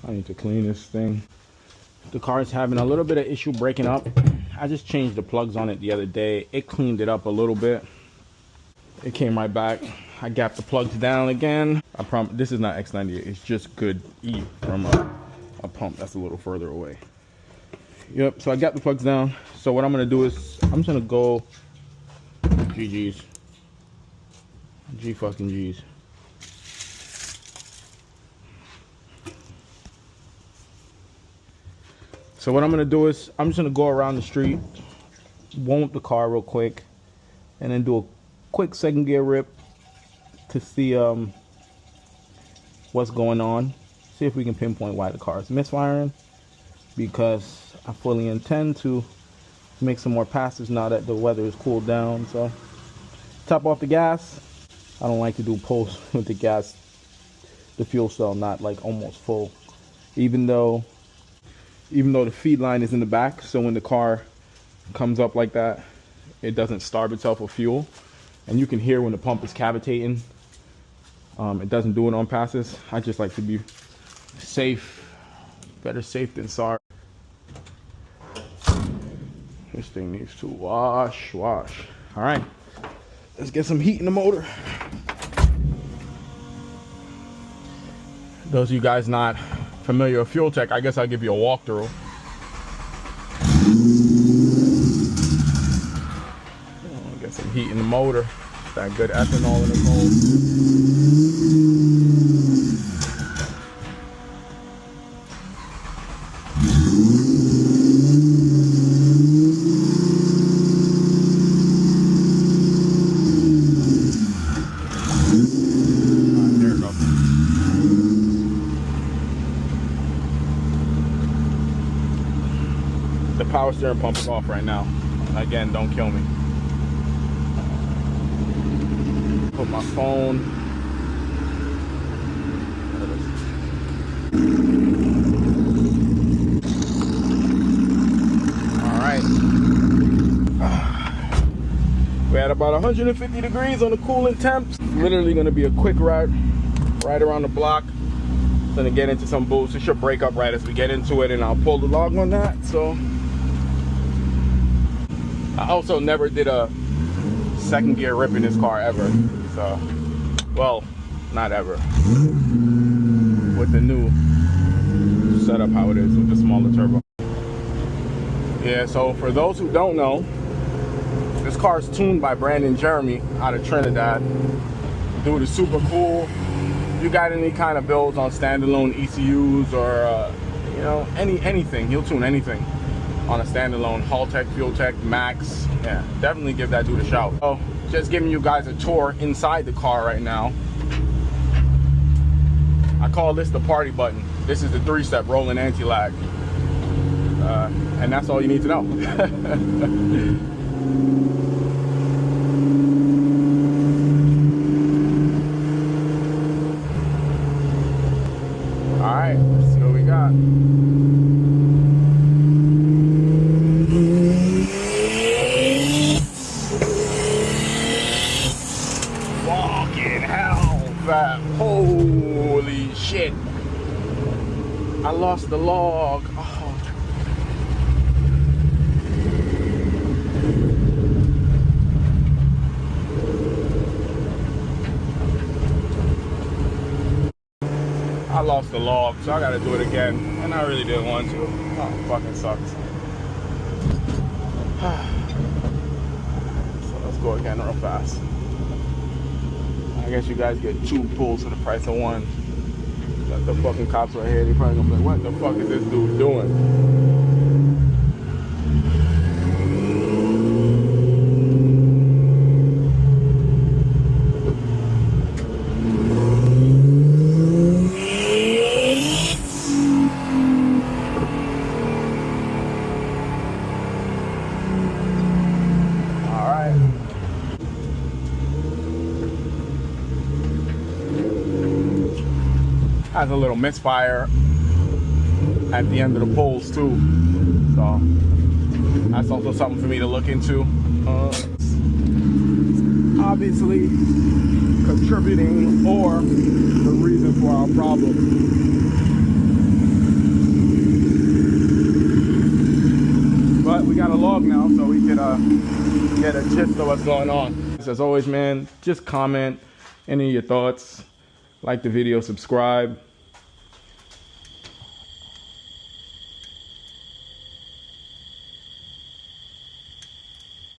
I need to clean this thing. The car is having a little bit of issue breaking up. I just changed the plugs on it the other day. It cleaned it up a little bit. It came right back. I gapped the plugs down again. I promise this is not X98. It's just good E from a pump that's a little further away. Yep, so I got the plugs down. So what I'm gonna do is I'm just gonna go GG's. G fucking G's. So what I'm gonna do is I'm just gonna go around the street, warm up the car real quick, and then do a quick second gear rip to see what's going on. See if we can pinpoint why the car is misfiring, because I fully intend to make some more passes now that the weather is cooled down. So top off the gas. I don't like to do pulls with the gas, the fuel cell not like almost full, even though the feed line is in the back, so when the car comes up like that, it doesn't starve itself of fuel. And you can hear when the pump is cavitating. It doesn't do it on passes. I just like to be safe. Better safe than sorry. This thing needs to wash. All right, let's get some heat in the motor. Those of you guys not familiar with fuel tech, I guess I'll give you a walkthrough. Get some heat in the motor. That good ethanol in the power steering pump is off right now. Again, don't kill me. Put my phone. All right. We're at about 150 degrees on the coolant temps. Literally gonna be a quick ride right around the block. Gonna get into some boost. It should break up right as we get into it, and I'll pull the log on that. So I also never did a second gear rip in this car ever. So, well, not ever. With the new setup how it is with the smaller turbo. Yeah, so for those who don't know, this car is tuned by Brandon Jeremy out of Trinidad. Dude is super cool. You got any kind of builds on standalone ECUs or you know, anything, he'll tune anything on a standalone Hull Tech, Fuel Tech, Max. Yeah, definitely give that dude a shout. So just giving you guys a tour inside the car right now. I call this the party button. This is the 3-step rolling anti-lag. And that's all you need to know. All right, let's see what we got. Fucking hell, that, holy shit. I lost the log. Oh. I lost the log, so I gotta do it again, and I really didn't want to. Oh, fucking sucks. So let's go again real fast. I guess you guys get 2 pulls for the price of 1. Got the fucking cops right here. They probably gonna be like, what the fuck is this dude doing? Has a little misfire at the end of the poles too, so that's also something for me to look into. Obviously contributing or the reason for our problem. got a log now, so we could get a gist of what's going on. As always, man, just comment any of your thoughts, like the video, subscribe.